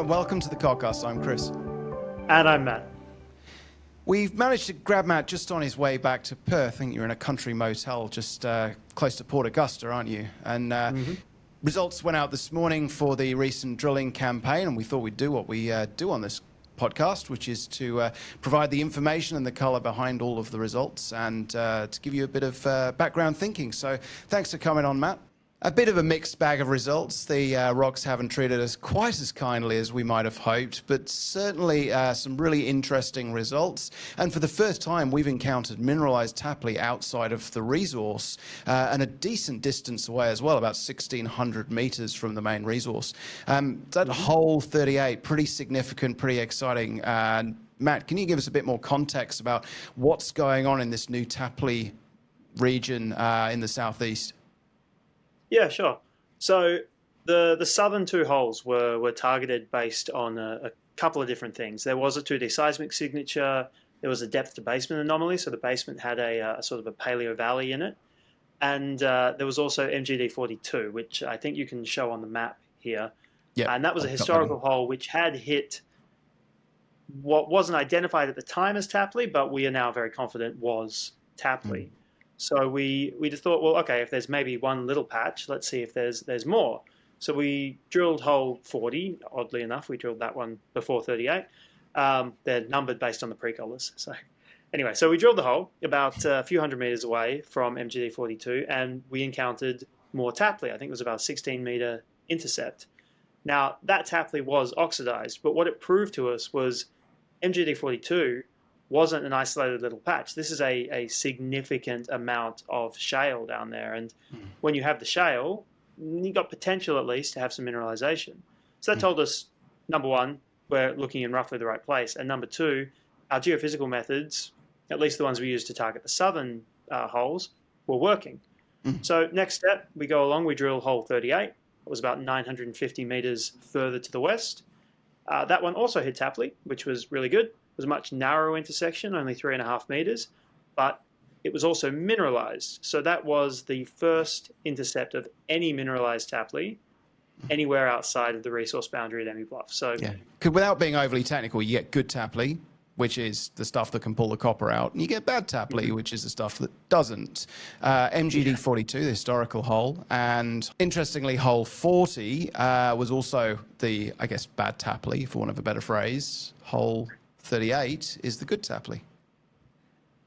Hello and welcome to the CodCast. I'm Chris. And I'm Matt. We've managed to grab Matt just on his way back to Perth. I think you're in a country motel just close to Port Augusta, aren't you? And results went out this morning for the recent drilling campaign, and we thought we'd do what we do on this podcast, which is to provide the information and the colour behind all of the results and to give you a bit of background thinking. So thanks for coming on, Matt. A bit of a mixed bag of results. The rocks haven't treated us quite as kindly as we might have hoped, but certainly some really interesting results. And for the first time, we've encountered mineralised Tapley outside of the resource and a decent distance away as well, about 1,600 metres from the main resource. That hole 38, pretty significant, pretty exciting. Matt, can you give us a bit more context about what's going on in this new Tapley region in the southeast? Yeah, sure. So the southern two holes were targeted based on a couple of different things. There was a 2D seismic signature. There was a depth to basement anomaly, so the basement had a sort of a paleo valley in it. And there was also MGD42, which I think you can show on the map here. Yeah, and that was a historical hole which had hit what wasn't identified at the time as Tapley, but we are now very confident was Tapley. So we just thought, well, okay, if there's maybe one little patch, let's see if there's more. So we drilled hole 40. Oddly enough, we drilled that one before 38. They're numbered based on the pre-colors. So anyway, so we drilled the hole about a few hundred meters away from MGD 42, and we encountered more Tapley. I think it was about a 16-meter intercept. Now, that Tapley was oxidized, but what it proved to us was MGD 42 wasn't an isolated little patch. This is a significant amount of shale down there. And when you have the shale, you've got potential at least to have some mineralization. So that told us, number one, we're looking in roughly the right place. And number two, our geophysical methods, at least the ones we used to target the southern holes, were working. So next step, we go along, we drill hole 38. It was about 950 meters further to the west. That one also hit Tapley, which was really good. It was a much narrower intersection, only 3.5 meters, but it was also mineralized. So that was the first intercept of any mineralized Tapley anywhere outside of the resource boundary at Emmie Bluff. So, without being overly technical, you get good Tapley, which is the stuff that can pull the copper out, and you get bad Tapley, which is the stuff that doesn't. MGD 42, the historical hole, and interestingly, hole 40 was also the, I guess, bad Tapley, for want of a better phrase. Hole 38 is the good Tapley.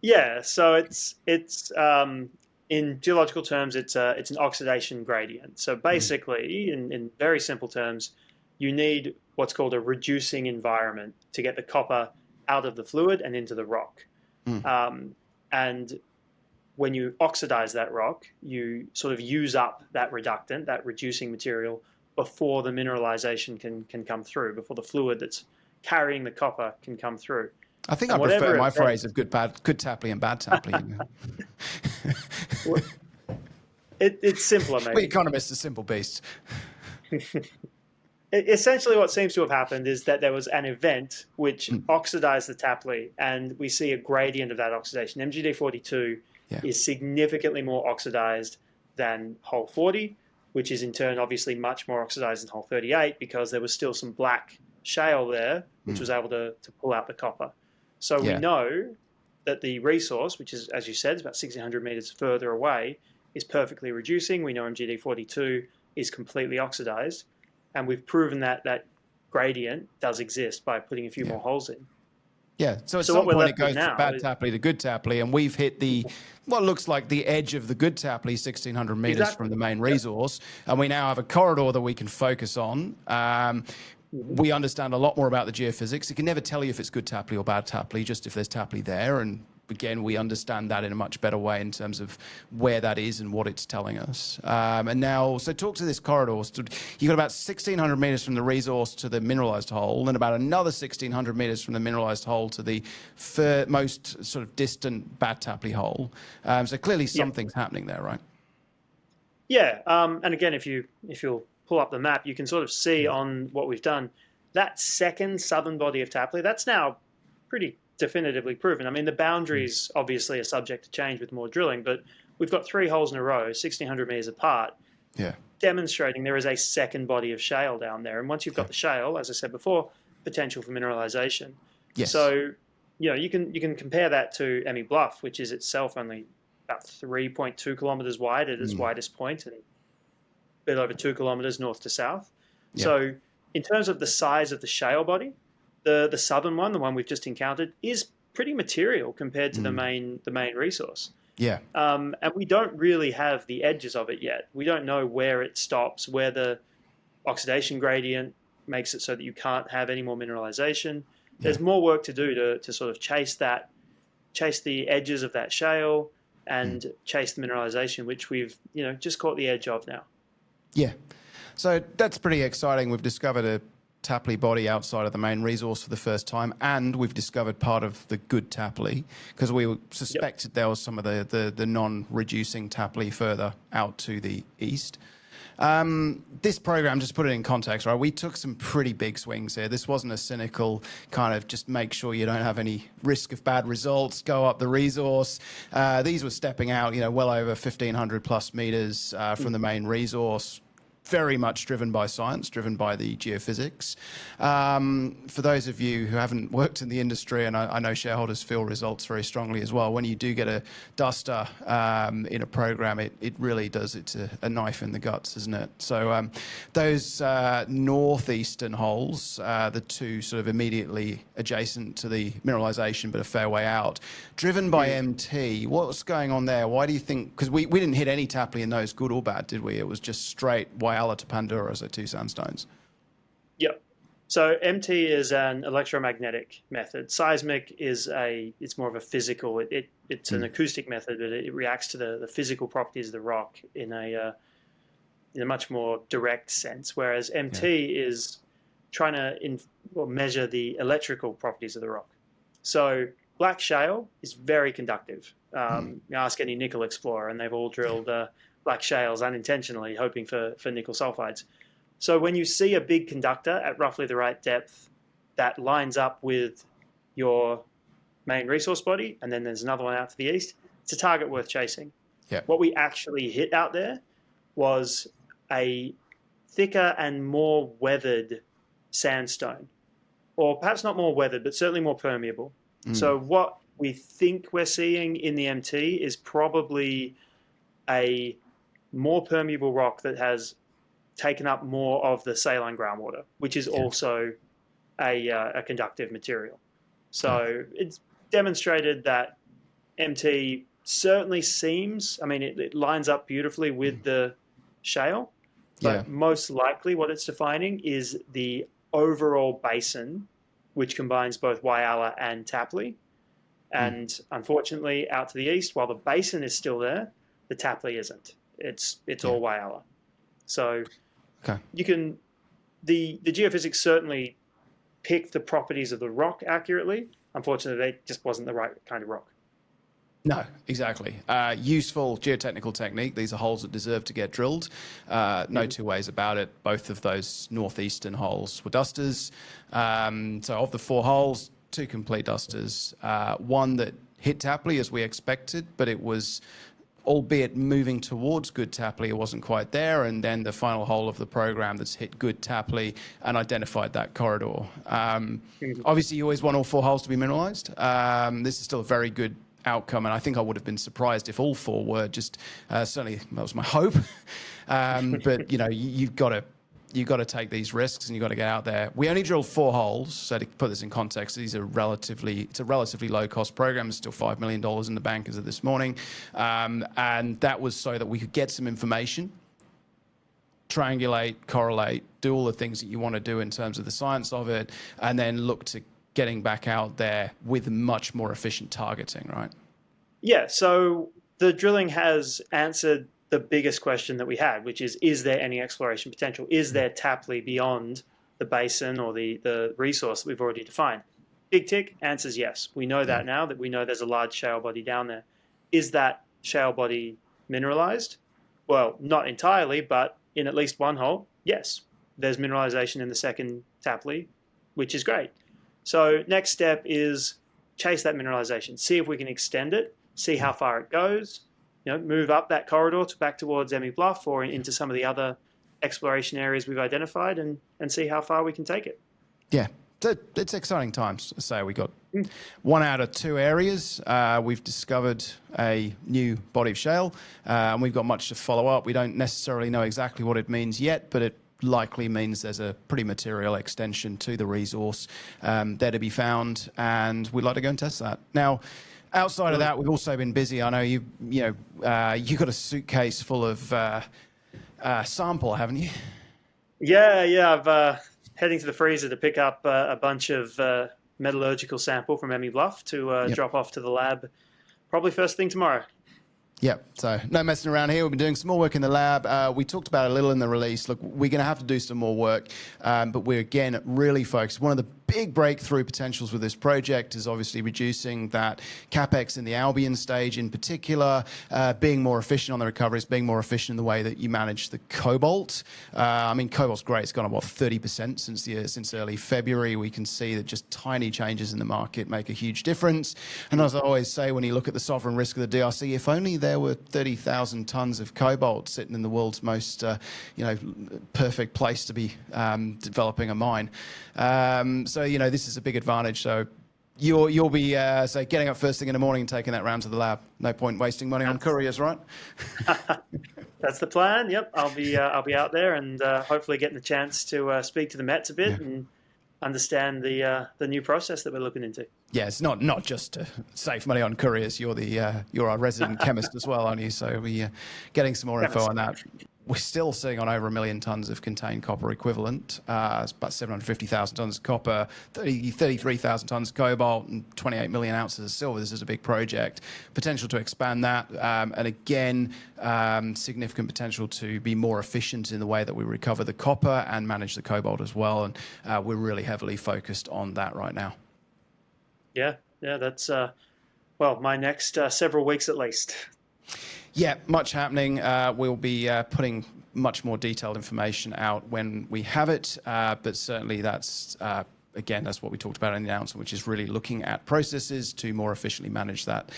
Yeah, so it's in geological terms, it's an oxidation gradient. So basically, in very simple terms, you need what's called a reducing environment to get the copper out of the fluid and into the rock. And when you oxidize that rock, you sort of use up that reductant, that reducing material, before the mineralization can come through, before the fluid that's carrying the copper can come through. I think I prefer my phrase of good Tapley and bad Tapley. It's simpler, maybe. We economists are simple beasts. Essentially, what seems to have happened is that there was an event which oxidized the Tapley, and we see a gradient of that oxidation. MGD 42 is significantly more oxidized than hole 40, which is in turn obviously much more oxidized than hole 38 because there was still some black shale there, which was able to pull out the copper. So we know that the resource, which is, as you said, is about 1,600 meters further away, is perfectly reducing. We know MGD 42 is completely oxidized, and we've proven that that gradient does exist by putting a few more holes in. Yeah, so at some point it goes from bad Tapley to good Tapley, and we've hit what looks like the edge of the good Tapley, 1,600 meters from the main resource, and we now have a corridor that we can focus on. We understand a lot more about the geophysics. It can never tell you if it's good Tapley or bad Tapley, just if there's Tapley there. And again, we understand that in a much better way in terms of where that is and what it's telling us. And now, so talk to this corridor. You've got about 1,600 meters from the resource to the mineralized hole, and about another 1,600 meters from the mineralized hole to the most sort of distant bad Tapley hole. So clearly something's happening there, right? Yeah, and again, if you'll pull up the map, you can sort of see on what we've done, that second southern body of Tapley, that's now pretty definitively proven. I mean, the boundaries obviously are subject to change with more drilling, but we've got 3 holes in a row, 1,600 meters apart, Yeah. demonstrating there is a second body of shale down there. And once you've got the shale, as I said before, potential for mineralization. Yes. So, you can compare that to Emmie Bluff, which is itself only about 3.2 kilometers wide at its widest point, and a bit over 2 kilometers north to south. Yeah. So, in terms of the size of the shale body, the southern one, the one we've just encountered, is pretty material compared to the main resource. Yeah. And we don't really have the edges of it yet. We don't know where it stops, where the oxidation gradient makes it so that you can't have any more mineralization. There's more work to do to sort of chase the edges of that shale and chase the mineralization, which we've just caught the edge of now. Yeah. So that's pretty exciting. We've discovered a Tapley body outside of the main resource for the first time, and we've discovered part of the good Tapley, because we suspected there was some of the non-reducing Tapley further out to the east. This program, just put it in context, right? We took some pretty big swings here. This wasn't a cynical kind of just make sure you don't have any risk of bad results, go up the resource. These were stepping out, well over 1,500 plus meters from the main resource. Very much driven by science, driven by the geophysics. For those of you who haven't worked in the industry, and I know shareholders feel results very strongly as well, when you do get a duster in a program, it really does, it's a knife in the guts, isn't it? So those northeastern holes, the two sort of immediately adjacent to the mineralization but a fair way out, driven by MT, what's going on there? Why do you think, because we didn't hit any Tapley in those, good or bad, did we? It was just straight Whyalla to Pandora, so two sandstones. Yep. So MT is an electromagnetic method. Seismic it's more of a physical. It's an acoustic method, but it reacts to the physical properties of the rock in a much more direct sense. Whereas MT is trying to measure the electrical properties of the rock. So black shale is very conductive. Ask any nickel explorer, and they've all drilled black shales unintentionally, hoping for nickel sulfides. So when you see a big conductor at roughly the right depth that lines up with your main resource body, and then there's another one out to the east, it's a target worth chasing. Yeah. What we actually hit out there was a thicker and more weathered sandstone, or perhaps not more weathered, but certainly more permeable. So what we think we're seeing in the MT is probably a more permeable rock that has taken up more of the saline groundwater, which is also a conductive material. So it's demonstrated that MT certainly seems, it lines up beautifully with the shale, but most likely what it's defining is the overall basin, which combines both Whyalla and Tapley. And unfortunately, out to the east, while the basin is still there, the Tapley isn't. It's all Whyalla. So you can the geophysics certainly picked the properties of the rock accurately. Unfortunately, they just wasn't the right kind of rock. No, exactly. Useful geotechnical technique. These are holes that deserve to get drilled. No two ways about it. Both of those northeastern holes were dusters. So of the 4 holes, 2 complete dusters. One that hit Tapley as we expected, but it was, albeit moving towards good Tapley, it wasn't quite there. And then the final hole of the program that's hit good Tapley and identified that corridor. Obviously, you always want all 4 holes to be mineralized. This is still a very good outcome, and I think I would have been surprised if all 4 were. Just certainly that was my hope. But you've got to take these risks, and you've got to get out there. We only drilled 4 holes, so to put this in context, it's a relatively low cost program. It's still $5 million in the bank as of this morning, and that was so that we could get some information, triangulate, correlate, do all the things that you want to do in terms of the science of it, and then look to getting back out there with much more efficient targeting, right? Yeah, so the drilling has answered the biggest question that we had, which is there any exploration potential? Is there Tapley beyond the basin or the resource that we've already defined? Big tick, answers yes. We know that now, that we know there's a large shale body down there. Is that shale body mineralized? Well, not entirely, but in at least one hole, yes. There's mineralization in the second Tapley, which is great. So next step is chase that mineralization, see if we can extend it, see how far it goes, move up that corridor back towards Emmie Bluff or into some of the other exploration areas we've identified and see how far we can take it. Yeah, it's exciting times. So we got 1 out of 2 areas. We've discovered a new body of shale, and we've got much to follow up. We don't necessarily know exactly what it means yet, but it likely means there's a pretty material extension to the resource there to be found, and we'd like to go and test that. Now, outside of that, we've also been busy. I know you got a suitcase full of sample, haven't you? Yeah. I've heading to the freezer to pick up a bunch of metallurgical sample from Emmie Bluff to drop off to the lab probably first thing tomorrow. Yep, so no messing around here. We've been doing some more work in the lab. We talked about it a little in the release. Look, we're going to have to do some more work, but we're, again, really focused. One of the big breakthrough potentials with this project is obviously reducing that CapEx in the Albion stage in particular, being more efficient on the recoveries, being more efficient in the way that you manage the cobalt. I mean, cobalt's great. It's gone up, 30% since early February. We can see that just tiny changes in the market make a huge difference. And as I always say, when you look at the sovereign risk of the DRC, if only there were 30,000 tons of cobalt sitting in the world's most perfect place to be developing a mine. So, this is a big advantage. So you'll be getting up first thing in the morning and taking that round to the lab. No point wasting money on couriers, right? That's the plan. Yep, I'll be out there and hopefully getting the chance to speak to the Mets a bit and understand the new process that we're looking into. Yeah, it's not just to save money on couriers. You're our resident chemist as well, aren't you? So we're getting some more info on that. We're still sitting on over 1 million tons of contained copper equivalent. It's about 750,000 tons of copper, 33,000 tons of cobalt, and 28 million ounces of silver. This is a big project. Potential to expand that, and again, significant potential to be more efficient in the way that we recover the copper and manage the cobalt as well. And we're really heavily focused on that right now. Yeah, that's my next several weeks at least. Yeah, much happening. We'll be putting much more detailed information out when we have it, but certainly that's what we talked about in the announcement, which is really looking at processes to more efficiently manage that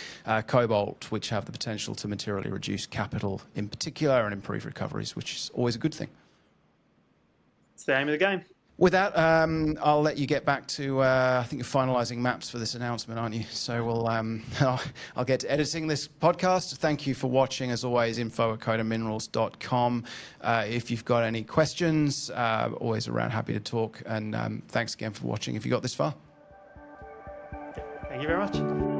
cobalt, which have the potential to materially reduce capital in particular and improve recoveries, which is always a good thing. It's the aim of the game. With that, I'll let you get back to, I think you're finalising maps for this announcement, aren't you? So I'll get to editing this podcast. Thank you for watching. As always, info@coderminerals.com. If you've got any questions, always around, happy to talk. And thanks again for watching if you got this far. Thank you very much.